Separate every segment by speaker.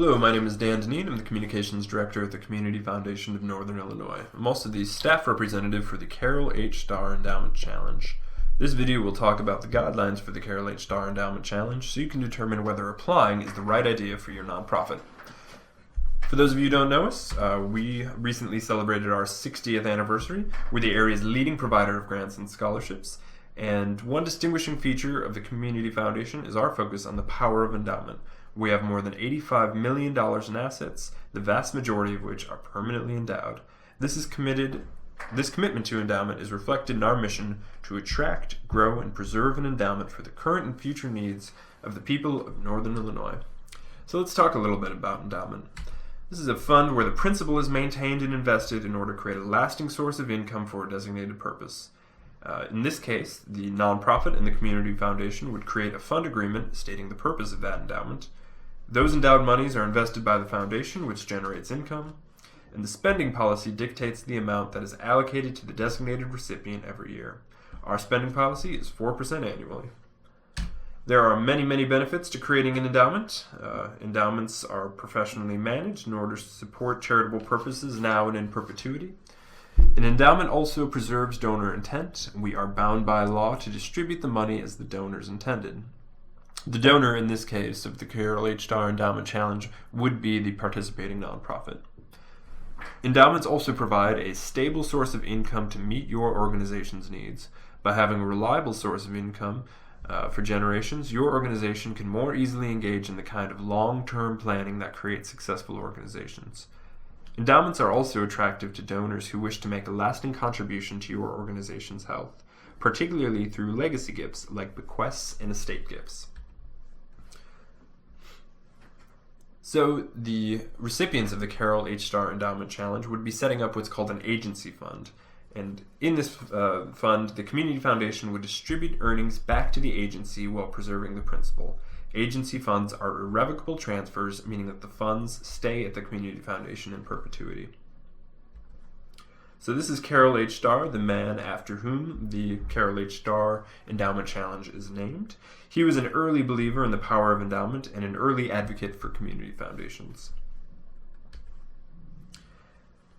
Speaker 1: Hello, my name is Dan Deneen. I'm the Communications Director at the Community Foundation of Northern Illinois. I'm also the staff representative for the Carol H. Starr Endowment Challenge. This video will talk about the guidelines for the Carol H. Starr Endowment Challenge so you can determine whether applying is the right idea for your nonprofit. For those of you who don't know us, we recently celebrated our 60th anniversary. We're the area's leading provider of grants and scholarships, and one distinguishing feature of the Community Foundation is our focus on the power of endowment. We have more than $85 million in assets, the vast majority of which are permanently endowed. This commitment to endowment is reflected in our mission to attract, grow, and preserve an endowment for the current and future needs of the people of Northern Illinois. So let's talk a little bit about endowment. This is a fund where the principal is maintained and invested in order to create a lasting source of income for a designated purpose. In this case, the nonprofit and the Community Foundation would create a fund agreement stating the purpose of that endowment. Those endowed monies are invested by the foundation, which generates income, and the spending policy dictates the amount that is allocated to the designated recipient every year. Our spending policy is 4% annually. There are many benefits to creating an endowment. Endowments are professionally managed in order to support charitable purposes now and in perpetuity. An endowment also preserves donor intent. We are bound by law to distribute the money as the donors intended. The donor, in this case of the Carol H. Starr Endowment Challenge, would be the participating nonprofit. Endowments also provide a stable source of income to meet your organization's needs. By having a reliable source of income for generations, your organization can more easily engage in the kind of long-term planning that creates successful organizations. Endowments are also attractive to donors who wish to make a lasting contribution to your organization's health, particularly through legacy gifts like bequests and estate gifts. So the recipients of the Carol H. Starr Endowment Challenge would be setting up what's called an agency fund. And in this fund, the Community Foundation would distribute earnings back to the agency while preserving the principal. Agency funds are irrevocable transfers, meaning that the funds stay at the Community Foundation in perpetuity. So this is Carol H. Starr, the man after whom the Carol H. Starr Endowment Challenge is named. He was an early believer in the power of endowment and an early advocate for community foundations.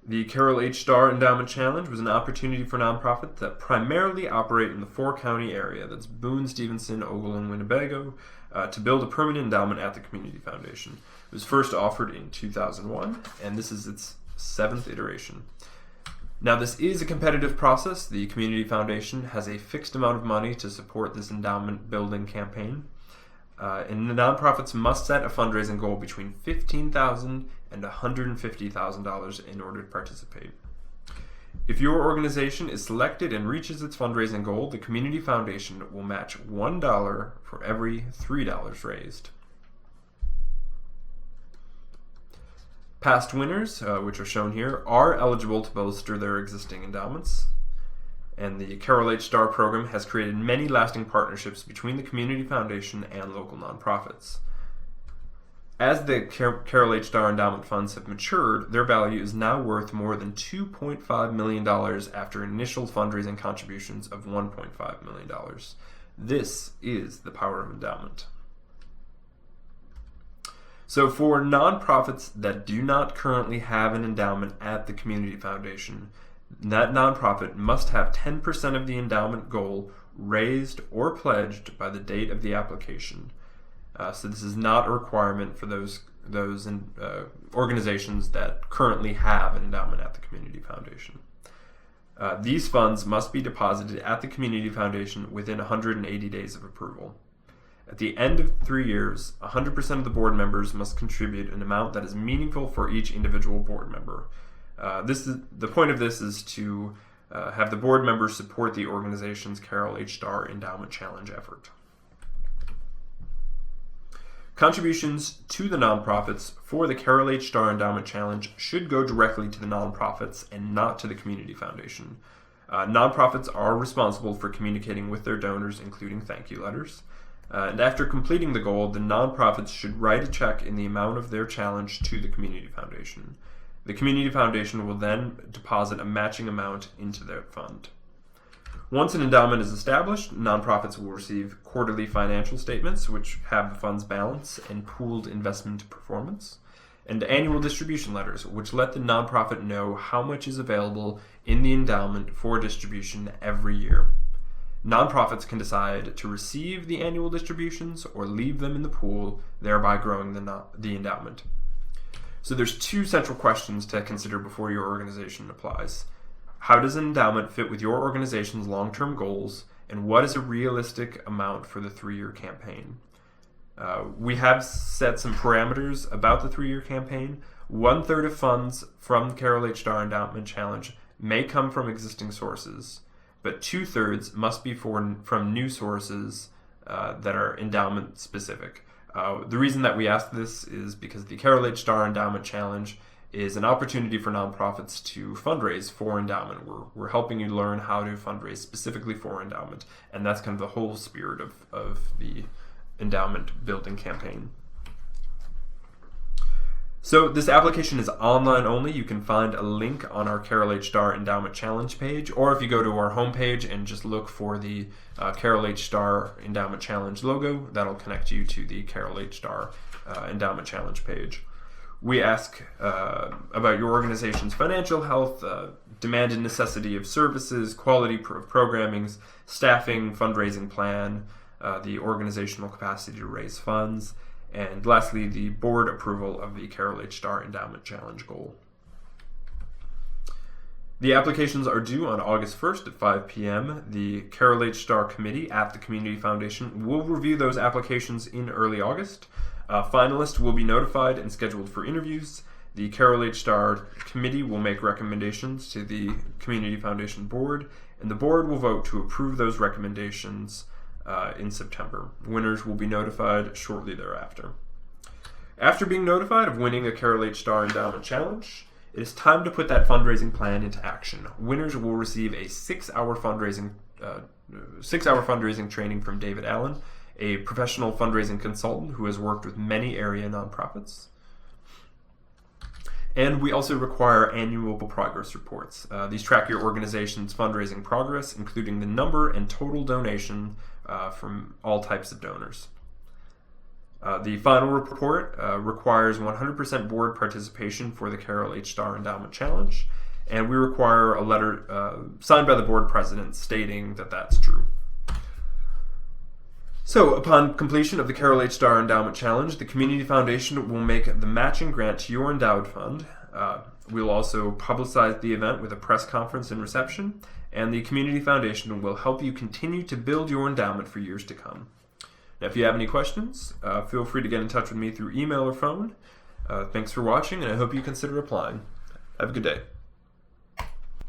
Speaker 1: The Carol H. Starr Endowment Challenge was an opportunity for nonprofits that primarily operate in the four-county area, that's Boone, Stevenson, Ogle, and Winnebago, to build a permanent endowment at the Community Foundation. It was first offered in 2001, and this is its 7th iteration. Now, this is a competitive process. The Community Foundation has a fixed amount of money to support this endowment building campaign. And the nonprofits must set a fundraising goal between $15,000 and $150,000 in order to participate. If your organization is selected and reaches its fundraising goal, the Community Foundation will match $1 for every $3 raised. Past winners, which are shown here, are eligible to bolster their existing endowments. And the Carol H. Starr program has created many lasting partnerships between the Community Foundation and local nonprofits. As the Carol H. Starr endowment funds have matured, their value is now worth more than $2.5 million after initial fundraising contributions of $1.5 million. This is the power of endowment. So for nonprofits that do not currently have an endowment at the Community Foundation, that nonprofit must have 10% of the endowment goal raised or pledged by the date of the application. So this is not a requirement for those organizations that currently have an endowment at the Community Foundation. These funds must be deposited at the Community Foundation within 180 days of approval. At the end of 3 years, 100% of the board members must contribute an amount that is meaningful for each individual board member. The point of this is to have the board members support the organization's Carol H. Starr Endowment Challenge effort. Contributions to the nonprofits for the Carol H. Starr Endowment Challenge should go directly to the nonprofits and not to the Community Foundation. Nonprofits are responsible for communicating with their donors, including thank you letters. And after completing the goal, the nonprofits should write a check in the amount of their challenge to the Community Foundation. The Community Foundation will then deposit a matching amount into their fund. Once an endowment is established, nonprofits will receive quarterly financial statements, which have the fund's balance and pooled investment performance, and annual distribution letters, which let the nonprofit know how much is available in the endowment for distribution every year. Nonprofits can decide to receive the annual distributions or leave them in the pool, thereby growing the endowment. So there's two central questions to consider before your organization applies. How does an endowment fit with your organization's long-term goals, and what is a realistic amount for the 3-year campaign? We have set some parameters about the 3-year campaign. 1/3 of funds from the Carol H. Starr Endowment Challenge may come from existing sources, but 2/3 must be from new sources that are endowment specific. The reason that we ask this is because the Carol H. Starr Endowment Challenge is an opportunity for nonprofits to fundraise for endowment. We're helping you learn how to fundraise specifically for endowment, and that's kind of the whole spirit of the endowment building campaign. So this application is online only. You can find a link on our Carol H. Starr Endowment Challenge page, or if you go to our homepage and just look for the Carol H. Starr Endowment Challenge logo, that'll connect you to the Carol H. Starr Endowment Challenge page. We ask about your organization's financial health, demand and necessity of services, quality of programming, staffing, fundraising plan, the organizational capacity to raise funds, and lastly, the board approval of the Carol H. Starr Endowment Challenge goal. The applications are due on August 1st at 5 p.m. The Carol H. Starr Committee at the Community Foundation will review those applications in early August. Finalists will be notified and scheduled for interviews. The Carol H. Starr Committee will make recommendations to the Community Foundation Board, and the board will vote to approve those recommendations in September. Winners will be notified shortly thereafter. After being notified of winning a Carol H. Starr Endowment Challenge, it is time to put that fundraising plan into action. Winners will receive a 6-hour fundraising training from David Allen, a professional fundraising consultant who has worked with many area nonprofits. And we also require annual progress reports. These track your organization's fundraising progress, including the number and total donation from all types of donors. The final report requires 100% board participation for the Carol H. Starr Endowment Challenge, and we require a letter signed by the board president stating that that's true. So, upon completion of the Carol H. Starr Endowment Challenge, the Community Foundation will make the matching grant to your endowed fund. We'll also publicize the event with a press conference and reception, and the Community Foundation will help you continue to build your endowment for years to come. Now, if you have any questions, feel free to get in touch with me through email or phone. Thanks for watching, and I hope you consider applying. Have a good day.